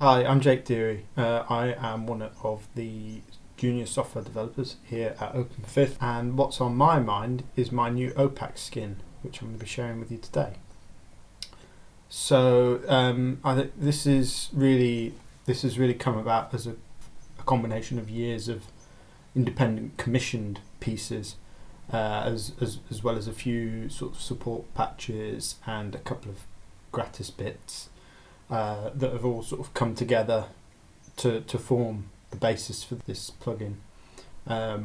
Hi, I'm Jake Deary. I am one of the junior software developers here at OpenFifth, and what's on my mind is my new OPAC skin, which I'm going to be sharing with you today. So I think this has really come about as a combination of years of independent commissioned pieces, as well as a few sort of support patches and a couple of gratis bits that have all sort of come together to form the basis for this plugin.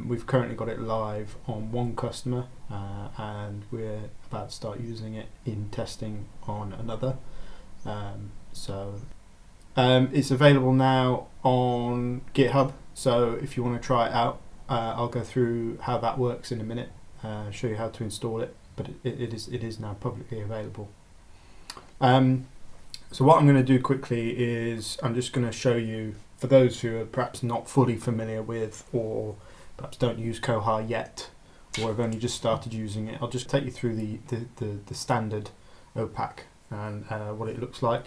We've currently got it live on one customer, and we're about to start using it in testing on another. It's available now on GitHub, so if you want to try it out, I'll go through how that works in a minute, show you how to install it, but it is now publicly available. So what I'm going to do quickly is I'm just going to show you, for those who are perhaps not fully familiar with, or perhaps don't use Koha yet, or have only just started using it, I'll just take you through the standard OPAC and what it looks like.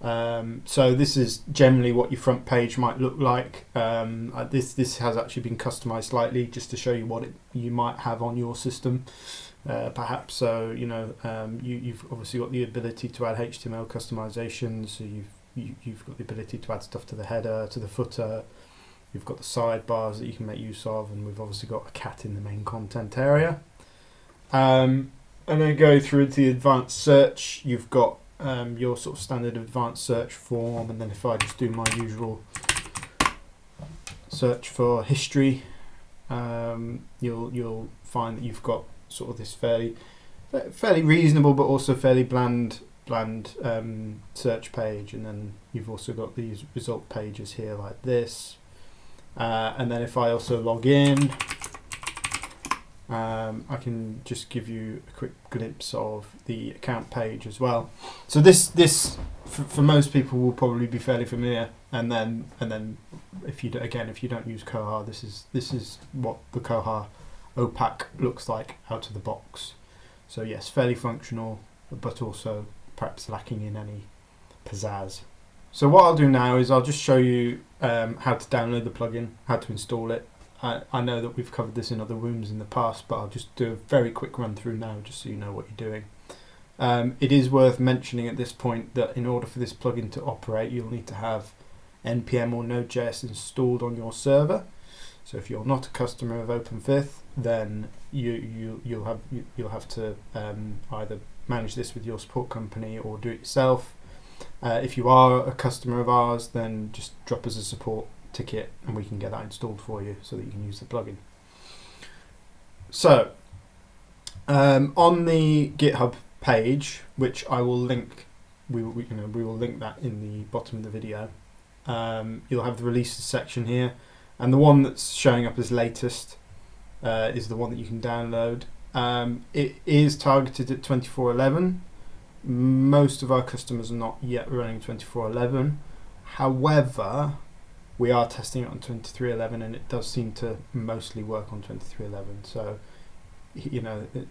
So this is generally what your front page might look like. This has actually been customized slightly just to show you what you might have on your system. Perhaps so, you've obviously got the ability to add HTML customization, so you've got the ability to add stuff to the header, to the footer. You've got the sidebars that you can make use of, and we've obviously got a cat in the main content area. And then go through to the advanced search. You've got your sort of standard advanced search form, and then if I just do my usual search for history, you'll find that you've got sort of this fairly reasonable but also fairly bland search page, and then you've also got these result pages here like this, and then if I also log in, I can just give you a quick glimpse of the account page as well. So this for most people will probably be fairly familiar, and then if you don't use Koha, this is what the Koha OPAC looks like out of the box. So yes, fairly functional, but also perhaps lacking in any pizzazz. So what I'll do now is I'll just show you how to download the plugin, how to install it. I know that we've covered this in other rooms in the past, but I'll just do a very quick run through now just so you know what you're doing. It is worth mentioning at this point that in order for this plugin to operate, you'll need to have npm or Node.js installed on your server. So if you're not a customer of OpenFifth, then you'll have to either manage this with your support company or do it yourself. If you are a customer of ours, then just drop us a support ticket and we can get that installed for you so that you can use the plugin. So on the GitHub page, which I will link, we will link that in the bottom of the video. You'll have the releases section here, and the one that's showing up as latest is the one that you can download. It is targeted at 24.11. Most of our customers are not yet running 24.11. However, we are testing it on 23.11, and it does seem to mostly work on 23.11. So,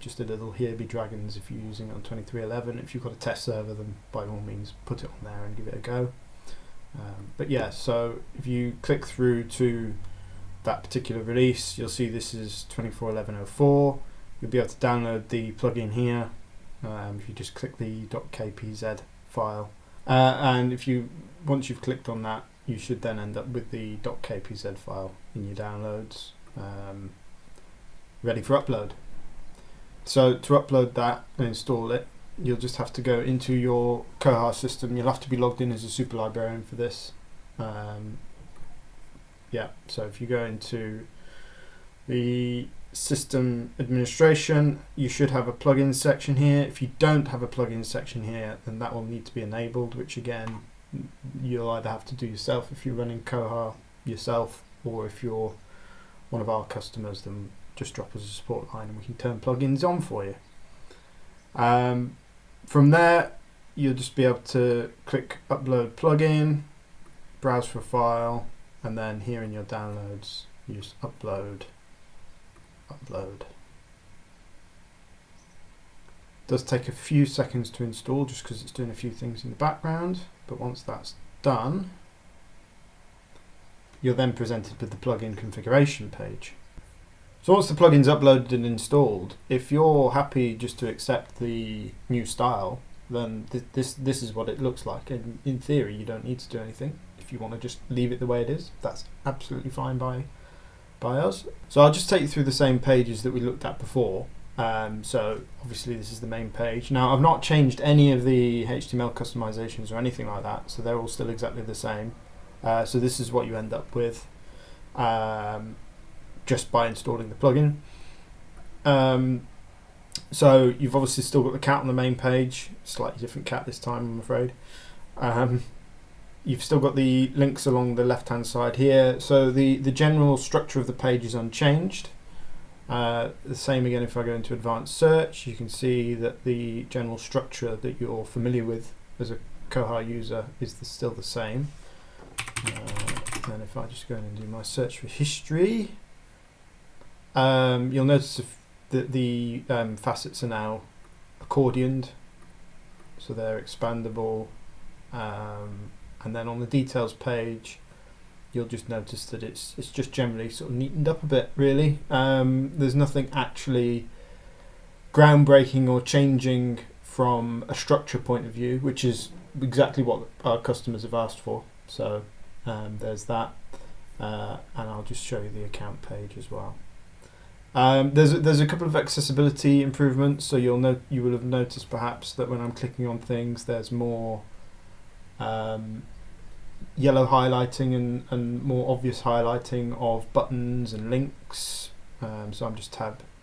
just a little here be dragons if you're using it on 23.11. If you've got a test server, then by all means put it on there and give it a go. But yeah, so if you click through to that particular release, you'll see this is 24.11.04. You'll be able to download the plugin here. If you just click the .kpz file, and once you've clicked on that, you should then end up with the .kpz file in your downloads, ready for upload. So to upload that and install it, you'll just have to go into your Koha system. You'll have to be logged in as a super librarian for this. So if you go into the system administration, you should have a plugin section here. If you don't have a plugin section here, then that will need to be enabled, which again, you'll either have to do yourself if you're running Koha yourself, or if you're one of our customers, then just drop us a support line and we can turn plugins on for you. From there, you'll just be able to click upload plugin, browse for a file, and then here in your downloads, you just upload. It does take a few seconds to install just because it's doing a few things in the background, but once that's done, you're then presented with the plugin configuration page. So once the plugin's uploaded and installed, if you're happy just to accept the new style, then this is what it looks like. And in theory, you don't need to do anything. If you want to just leave it the way it is, that's absolutely fine by us. So I'll just take you through the same pages that we looked at before. So obviously this is the main page. Now I've not changed any of the HTML customizations or anything like that, so they're all still exactly the same. So this is what you end up with just by installing the plugin. So you've obviously still got the cat on the main page, slightly different cat this time, I'm afraid. You've still got the links along the left hand side here, so the general structure of the page is unchanged. The same again if I go into advanced search, you can see that the general structure that you're familiar with as a Koha user is still the same. And if I just go in and do my search for history, you'll notice that the facets are now accordioned, so they're expandable. And then on the details page, you'll just notice that it's just generally sort of neatened up a bit, really. There's nothing actually groundbreaking or changing from a structure point of view, which is exactly what our customers have asked for. So there's that, and I'll just show you the account page as well. There's a couple of accessibility improvements. So you will have noticed perhaps that when I'm clicking on things, there's more yellow highlighting and more obvious highlighting of buttons and links. So I'm just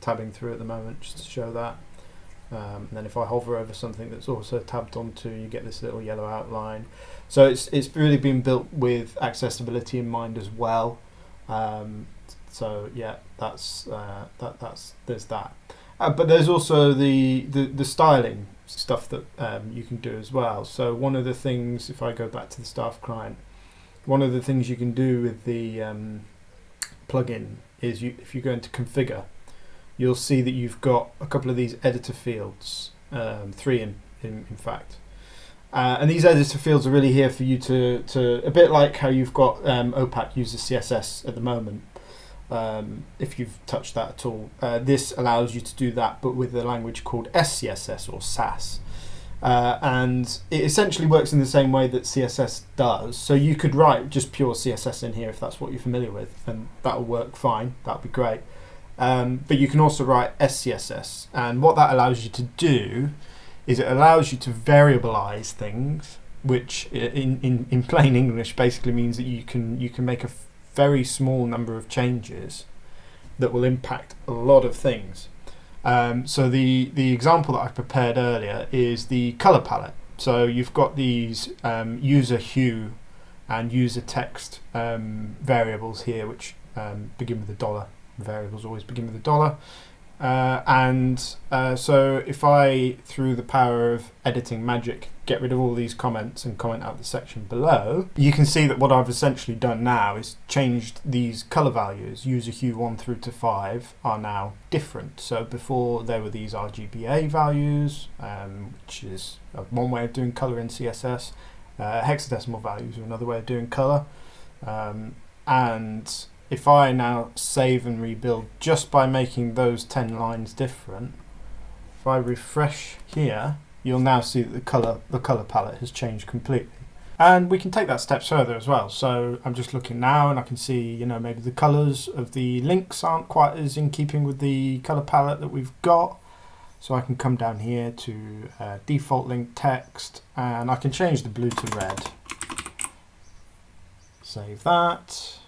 tabbing through at the moment just to show that. And then if I hover over something that's also tabbed onto, you get this little yellow outline. So it's really been built with accessibility in mind as well. So yeah, there's that. But there's also the styling stuff that you can do as well. So one of the things, if I go back to the staff client, one of the things you can do with the plugin is if you go into configure, you'll see that you've got a couple of these editor fields, 3 in fact. And these editor fields are really here for you to a bit like how you've got OPAC uses CSS at the moment. If you've touched that at all, this allows you to do that, but with a language called SCSS or SAS. And it essentially works in the same way that CSS does. So you could write just pure CSS in here if that's what you're familiar with, and that'll work fine, that'll be great. But you can also write SCSS, and what that allows you to do is it allows you to variabilize things, which in plain English basically means that you can make a very small number of changes that will impact a lot of things. So the example that I prepared earlier is the color palette. So you've got these user hue and user text variables here, which begin with $. Variables always begin with $. So if I, through the power of editing magic, get rid of all these comments and comment out the section below, you can see that what I've essentially done now is changed these color values. User hue 1 through to 5 are now different. So before there were these RGBA values, which is one way of doing color in CSS. Hexadecimal values are another way of doing color. And if I now save and rebuild just by making those 10 lines different, if I refresh here, you'll now see that the color palette has changed completely. And we can take that step further as well. So I'm just looking now and I can see, maybe the colors of the links aren't quite as in keeping with the color palette that we've got. So I can come down here to default link text and I can change the blue to red. Save that.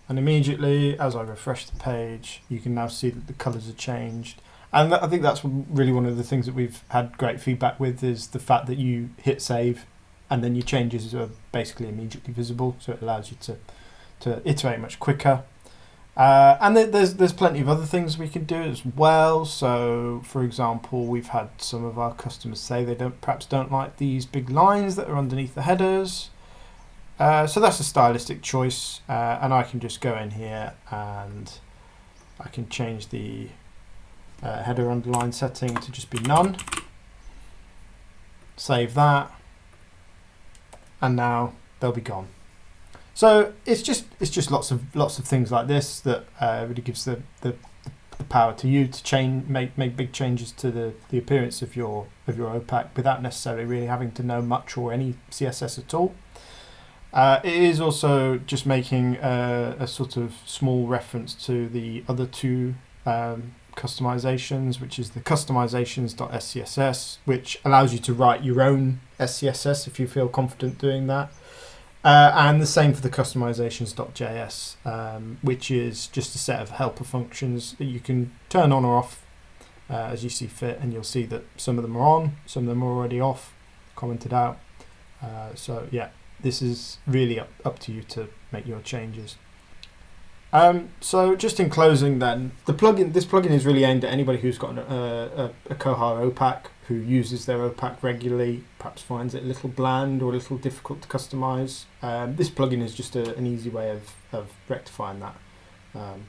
And immediately, as I refresh the page, you can now see that the colors are changed. And I think that's really one of the things that we've had great feedback with, is the fact that you hit save and then your changes are basically immediately visible. So it allows you to iterate much quicker. And there's plenty of other things we can do as well. So, for example, we've had some of our customers say they perhaps don't like these big lines that are underneath the headers. So that's a stylistic choice, and I can just go in here and I can change the header underline setting to just be none. Save that, and now they'll be gone. So it's just lots of things like this that really gives the power to you to make big changes to the appearance of your OPAC without necessarily really having to know much or any CSS at all. It is also just making a sort of small reference to the other two customizations, which is the customizations.scss, which allows you to write your own SCSS if you feel confident doing that. And the same for the customizations.js, which is just a set of helper functions that you can turn on or off as you see fit, and you'll see that some of them are on, some of them are already off, commented out. So yeah, this is really up to you to make your changes. So just in closing then, this plugin is really aimed at anybody who's got a Koha OPAC, who uses their OPAC regularly, perhaps finds it a little bland or a little difficult to customize. This plugin is just an easy way of rectifying that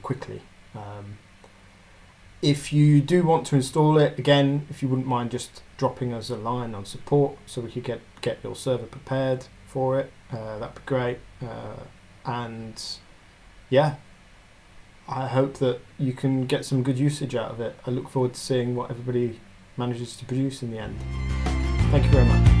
quickly. If you do want to install it, again, if you wouldn't mind just dropping us a line on support so we could get your server prepared for it, that'd be great. And yeah, I hope that you can get some good usage out of it. I look forward to seeing what everybody manages to produce in the end. Thank you very much.